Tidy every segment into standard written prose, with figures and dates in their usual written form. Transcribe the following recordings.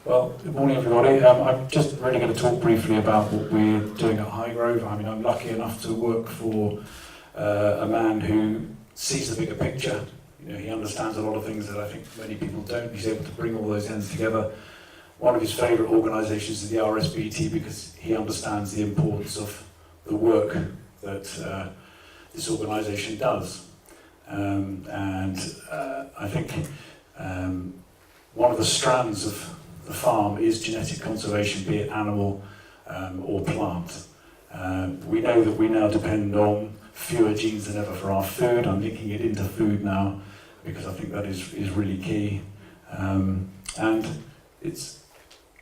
Well, good morning everybody. I'm just really going to talk briefly about what we're doing at Highgrove. I mean, I'm lucky enough to work for a man who sees the bigger picture. You know, he understands a lot of things that I think many people don't. He's able to bring all those ends together. One of his favourite organisations is the RBST because he understands the importance of the work that this organisation does. I think one of the strands of the farm is genetic conservation, be it animal or plant. We know that we now depend on fewer genes than ever for our food. I'm linking it into food now because I think that is really key.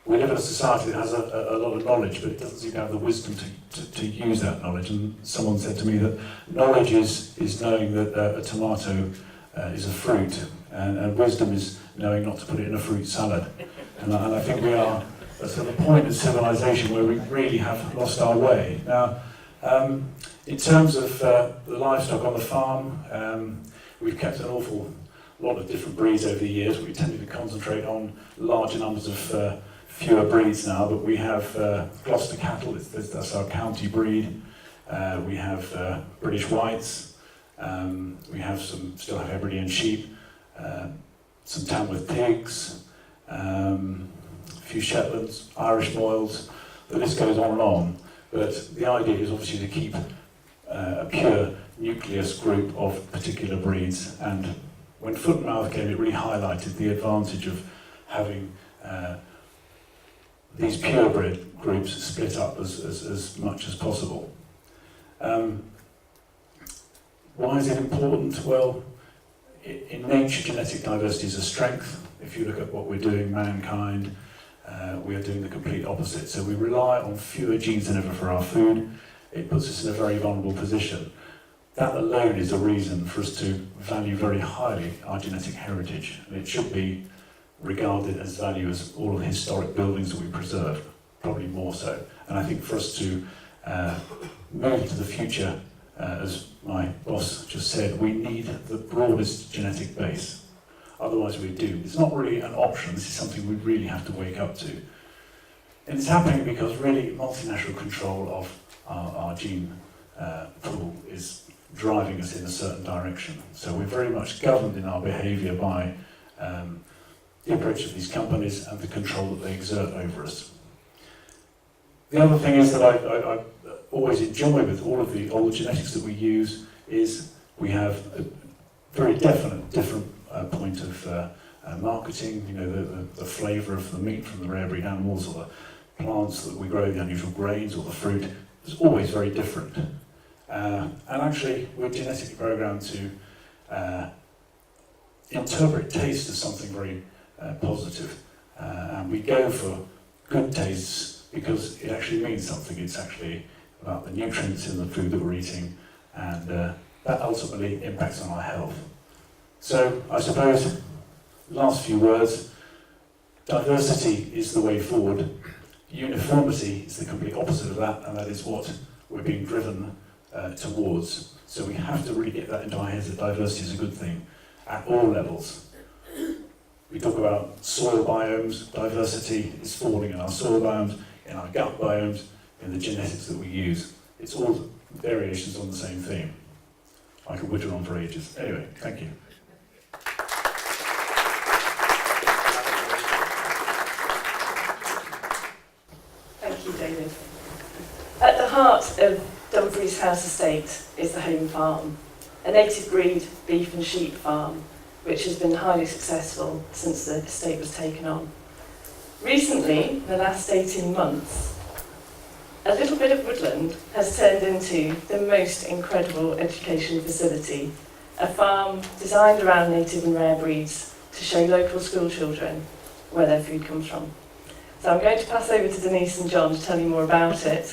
We live in a society that has a lot of knowledge, but it doesn't seem to have the wisdom to use that knowledge. And someone said to me that knowledge is knowing that a tomato is a fruit, and wisdom is knowing not to put it in a fruit salad. And I think we are at a point in civilization where we really have lost our way. Now, in terms of the livestock on the farm, we've kept an awful lot of different breeds over the years. We tended to concentrate on larger numbers of fewer breeds now, but we have Gloucester cattle, that's our county breed. We have British whites. We have still have Hebridean sheep, some Tamworth pigs, a few Shetlands, Irish Moyles. The list goes on and on. But the idea is obviously to keep a pure nucleus group of particular breeds. And when Foot and Mouth came, it really highlighted the advantage of having these purebred groups split up as much as possible. Why is it important? Well, in nature, genetic diversity is a strength. If you look at what we're doing, mankind, we are doing the complete opposite. So we rely on fewer genes than ever for our food. It puts us in a very vulnerable position. That alone is a reason for us to value very highly our genetic heritage. And it should be regarded as value as all of the historic buildings that we preserve, probably more so. And I think for us to move to the future, as my boss just said, we need the broadest genetic base. Otherwise we're doomed. It's not really an option, this is something we really have to wake up to. And it's happening because really multinational control of our gene pool is driving us in a certain direction. So we're very much governed in our behaviour by the approach of these companies and the control that they exert over us. The other thing is that I always enjoy with all of the old genetics that we use is we have a very different point of marketing. You know, the flavour of the meat from the rare breed animals, or the plants that we grow, the unusual grains, or the fruit is always very different. And actually, we're genetically programmed to interpret taste as something very positive. And we go for good tastes because it actually means something. It's actually about the nutrients in the food that we're eating, and that ultimately impacts on our health. So I suppose, last few words, diversity is the way forward. Uniformity is the complete opposite of that, and that is what we're being driven towards. So we have to really get that into our heads that diversity is a good thing at all levels. We talk about soil biomes. Diversity is falling in our soil biomes, in our gut biomes, in the genetics that we use. It's all variations on the same theme. I could whittle on for ages. Anyway, thank you. Thank you, David. At the heart of Dumfries House Estate is the home farm, a native breed beef and sheep farm, which has been highly successful since the estate was taken on. Recently, the last 18 months, a little bit of woodland has turned into the most incredible education facility, a farm designed around native and rare breeds to show local school children where their food comes from. So I'm going to pass over to Denise and John to tell you more about it.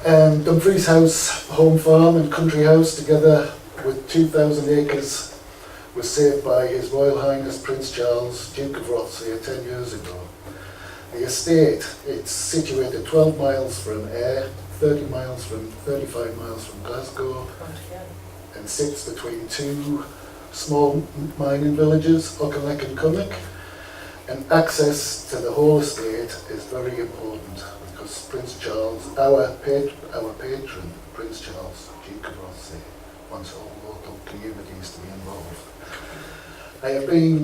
Dumfries House home farm and country house, together with 2,000 acres, was saved by His Royal Highness Prince Charles, Duke of Shropshire, 10 years ago. The estate, it's situated 12 miles from Ayr, 35 miles from Glasgow, and sits between two small mining villages, Auchinleck and Cunnock. And access to the whole estate is very important because Prince Charles, our patron, Prince Charles, Duke of Rothesay, wants all local communities to be involved. I have been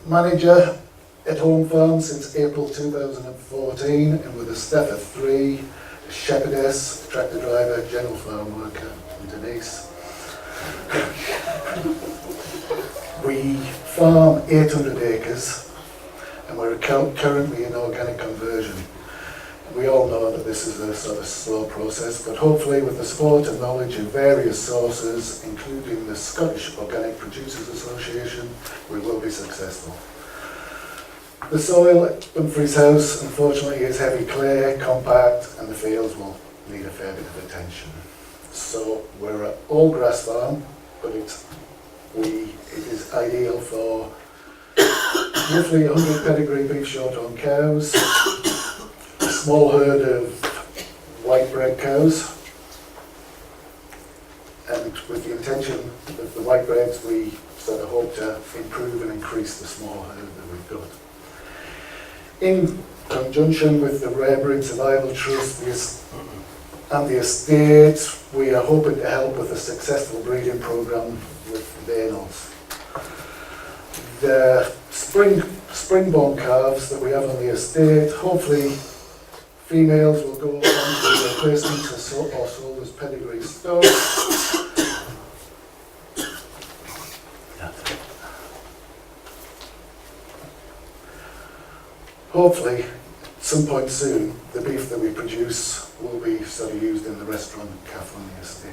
manager at Home Farm since April 2014, and with a staff of 3, a shepherdess, tractor driver, general farm worker, and Denise. We farm 800 acres, and we're currently in organic conversion. We all know that this is a sort of slow process, but hopefully with the support and knowledge of various sources, including the Scottish Organic Producers Association, we will be successful. The soil at Dumfries House, unfortunately, is heavy clay, compact, and the fields will need a fair bit of attention. So we're an all grass farm, but it is ideal for roughly 100 pedigree beef shorthorn cows, a small herd of white bred cows, and with the intention of the white breds, we sort of hope to improve and increase the small herd that we've got. In conjunction with the Rare Breed Survival Trust and the estate, we are hoping to help with a successful breeding programme with Venals. The springborn calves that we have on the estate, hopefully females will go on to replacements or sold as pedigree stock. Hopefully, at some point soon, the beef that we produce will be sort of used in the restaurant cafe on the estate.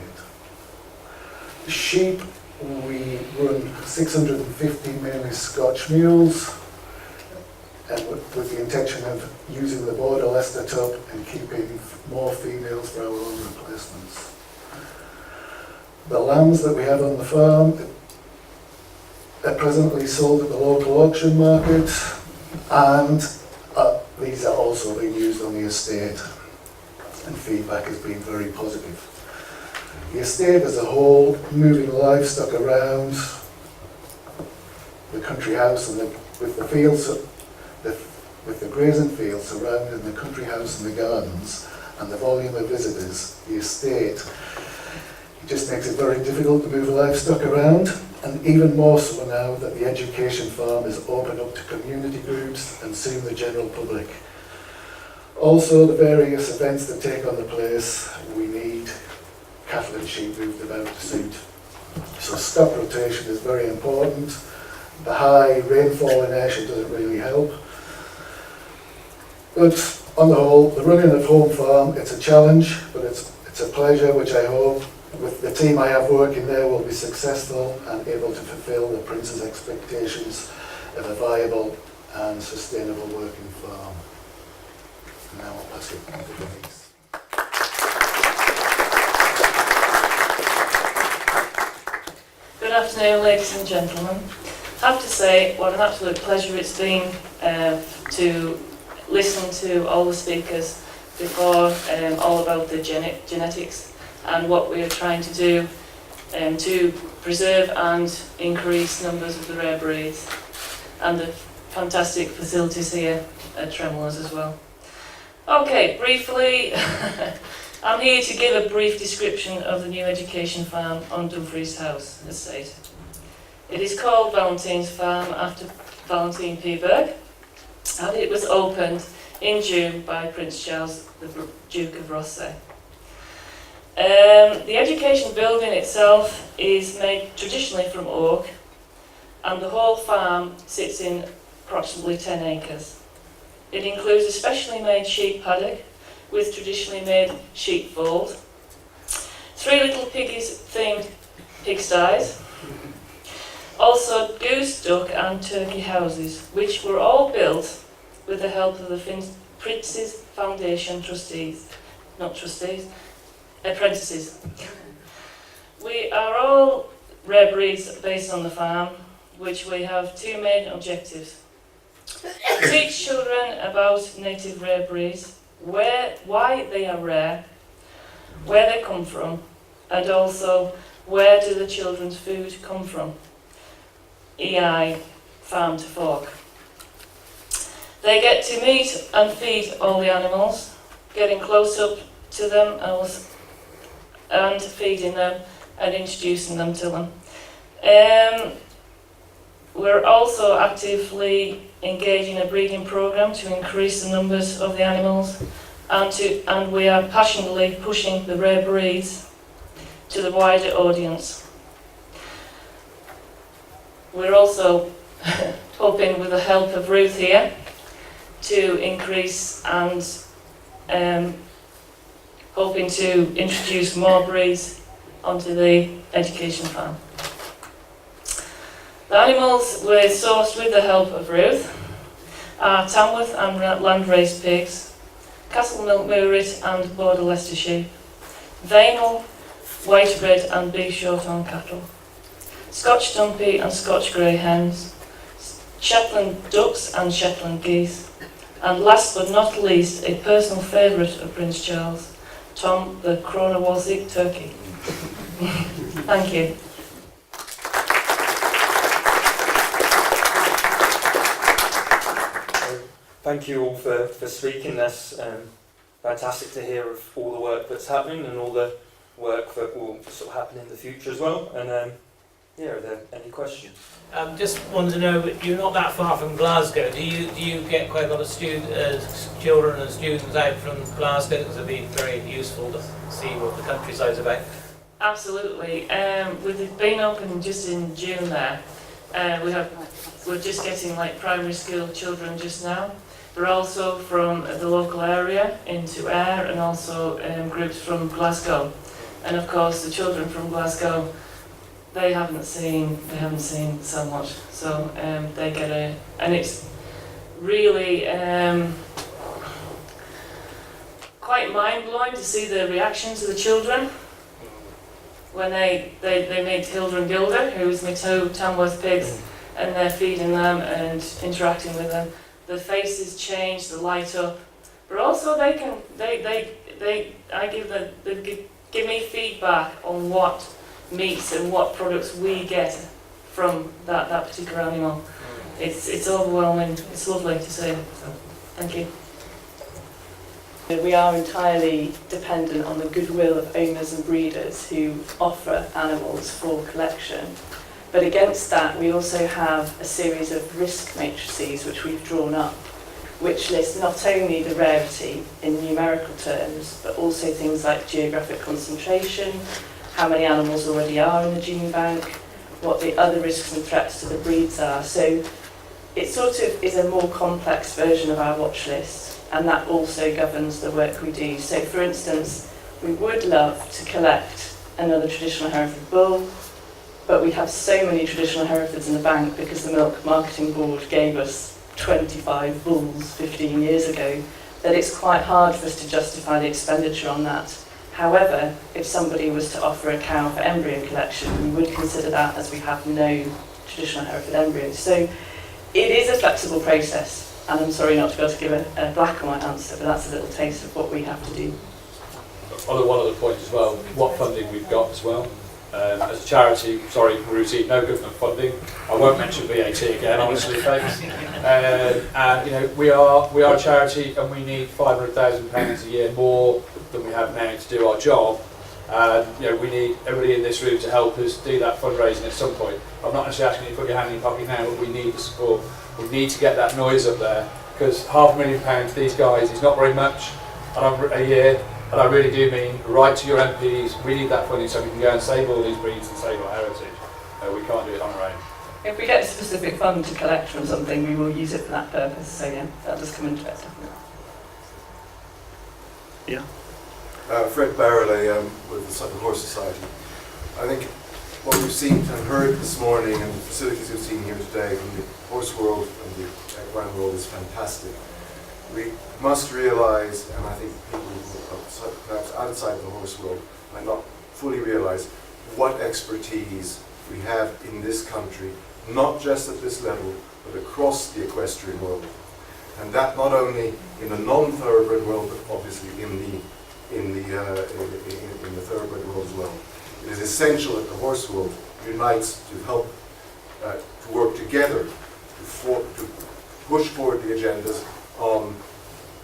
The sheep, we run 650 mainly Scotch mules, and with the intention of using the Border Leicester tub and keeping more females for our own replacements. The lambs that we have on the farm are presently sold at the local auction market, and these are also being used on the estate, and feedback has been very positive. The estate as a whole, moving livestock around the country house and with the fields, with the grazing fields surrounding the country house and the gardens, and the volume of visitors, the estate, it just makes it very difficult to move livestock around, and even more so now that the education farm is open up to community groups and soon the general public. Also, the various events that take on the place, we need cattle and sheep moved about to suit. So stock rotation is very important. The high rainfall in Ayrshire doesn't really help. But on the whole, the running of Home Farm, it's a challenge, but it's a pleasure, which I hope with the team I have working there will be successful and able to fulfil the Prince's expectations of a viable and sustainable working farm. And now I'll pass it on to Denise. Good afternoon, ladies and gentlemen. I have to say what an absolute pleasure it's been to listen to all the speakers before, all about the genetics and what we are trying to do to preserve and increase numbers of the rare breeds, and the fantastic facilities here at Tremolers as well. Okay, briefly, I'm here to give a brief description of the new education farm on Dumfries House estate. It is called Valentin's Farm after Valentin P. Berg, and it was opened in June by Prince Charles, the Duke of Rothesay. The education building itself is made traditionally from oak, and the whole farm sits in approximately 10 acres. It includes a specially made sheep paddock with traditionally made sheepfold, 3 little piggies themed pigsties, also goose, duck and turkey houses, which were all built with the help of the Prince's Foundation apprentices. We are all rare breeds based on the farm, which we have 2 main objectives. Teach children about native rare breeds, why they are rare, where they come from, and also where do the children's food come from. EI, farm to fork. They get to meet and feed all the animals, getting close up to them and feeding them and introducing them to them. We're also actively engaging in a breeding programme to increase the numbers of the animals, and we are passionately pushing the rare breeds to the wider audience. We're also hoping, with the help of Ruth here, to increase and hoping to introduce more breeds onto the education farm. The animals were sourced with the help of Ruth are Tamworth and land-raised pigs, Castle Milk Murret and Border Leicester sheep, Veinal, white red and beef shorthorn cattle, Scotch Dumpy and Scotch grey hens, Shetland ducks and Shetland geese, and last but not least, a personal favourite of Prince Charles, Tom the Chronowalsic turkey. Thank you. Thank you all for speaking. That's fantastic to hear of all the work that's happening and all the work that will sort of happen in the future as well. And yeah, are there any questions? Just wanted to know, you're not that far from Glasgow. Do you get quite a lot of children and students out from Glasgow? Because it'd be very useful to see what the countryside's about. Absolutely. With it being open just in June there, we're just getting like primary school children just now. They're also from the local area into Ayr, and also groups from Glasgow. And of course the children from Glasgow, they haven't seen so much, so they get and it's really quite mind-blowing to see the reactions of the children when they meet Hilda and Gilda, who's my two Tamworth pigs, and they're feeding them and interacting with them. The faces change, they light up, but also they give me feedback on what meats and what products we get from that particular animal. It's overwhelming. It's lovely to see. So, thank you. We are entirely dependent on the goodwill of owners and breeders who offer animals for collection. But against that, we also have a series of risk matrices which we've drawn up, which list not only the rarity in numerical terms, but also things like geographic concentration, how many animals already are in the gene bank, what the other risks and threats to the breeds are. So it sort of is a more complex version of our watch list, and that also governs the work we do. So for instance, we would love to collect another traditional Hereford bull, but we have so many traditional Herefords in the bank because the Milk Marketing Board gave us 25 bulls 15 years ago, that it's quite hard for us to justify the expenditure on that. However, if somebody was to offer a cow for embryo collection, we would consider that, as we have no traditional Hereford embryos. So it is a flexible process, and I'm sorry not to be able to give a black and white answer, but that's a little taste of what we have to do. One other point as well, what funding we've got as well. As a charity, sorry, we receive no government funding. I won't mention VAT again, honestly, folks. And you know, we are a charity, and we need £500,000 a year more than we have now to do our job. You know, we need everybody in this room to help us do that fundraising at some point. I'm not necessarily asking you to put your hand in your pocket now, but we need the support. We need to get that noise up there, because £500,000 these guys is not very much a year. And I really do mean, write to your MPs, we need that funding so we can go and save all these breeds and save our heritage. We can't do it on our own. If we get a specific fund to collect from something, we will use it for that purpose. So yeah, that does come into it, definitely. Yeah. Fred Barreley with the Suffolk Horse Society. I think what we've seen and heard this morning, and the facilities we've seen here today from the horse world and the equine world, is fantastic. We must realise, and I think people perhaps outside the horse world might not fully realise, what expertise we have in this country, not just at this level, but across the equestrian world. And that not only in the non-thoroughbred world, but obviously in the thoroughbred world as well. It is essential that the horse world unites to help to work together to push forward the agendas on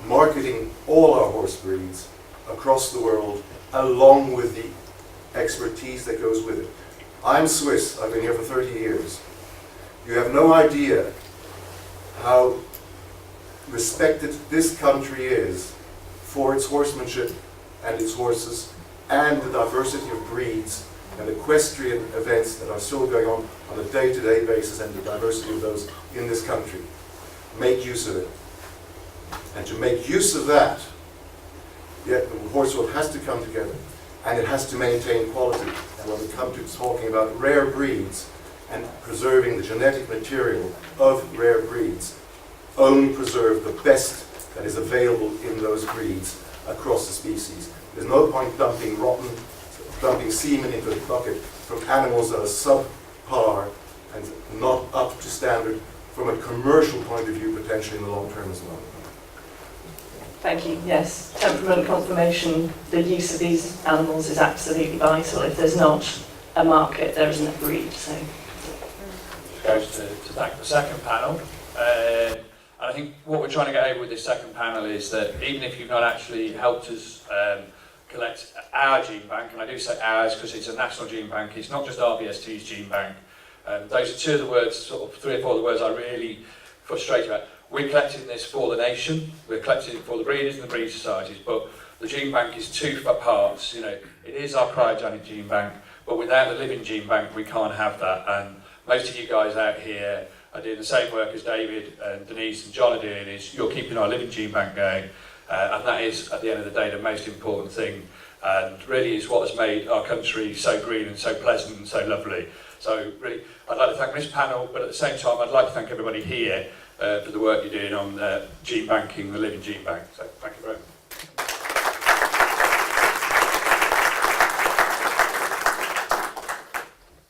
marketing all our horse breeds across the world, along with the expertise that goes with it. I'm Swiss, I've been here for 30 years. You have no idea how respected this country is for its horsemanship and its horses, and the diversity of breeds and equestrian events that are still going on a day-to-day basis, and the diversity of those in this country. Make use of it. And to make use of that, the horse world has to come together, and it has to maintain quality. And when we come to talking about rare breeds and preserving the genetic material of rare breeds, only preserve the best that is available in those breeds across the species. There's no point dumping semen into a bucket from animals that are subpar and not up to standard from a commercial point of view, potentially in the long term as well. Thank you. Yes, temperament confirmation, the use of these animals is absolutely vital. If there's not a market, there isn't a breed. So, Goes to thank the second panel. And I think what we're trying to get over with this second panel is that even if you've not actually helped us collect our gene bank, and I do say ours because it's a national gene bank, it's not just RBST's gene bank. Those are two of the words, sort of 3 or 4 of the words I really frustrate about. We're collecting this for the nation, we're collecting it for the breeders and the breed societies, but the gene bank is 2 parts. You know, it is our cryogenic gene bank, but without the living gene bank we can't have that. And most of you guys out here are doing the same work as David and Denise and John are doing, is you're keeping our living gene bank going, and that is, at the end of the day, the most important thing, and really is what has made our country so green and so pleasant and so lovely. So really, I'd like to thank this panel, but at the same time I'd like to thank everybody here for the work you're doing on gene banking, the living gene bank. So thank you very much.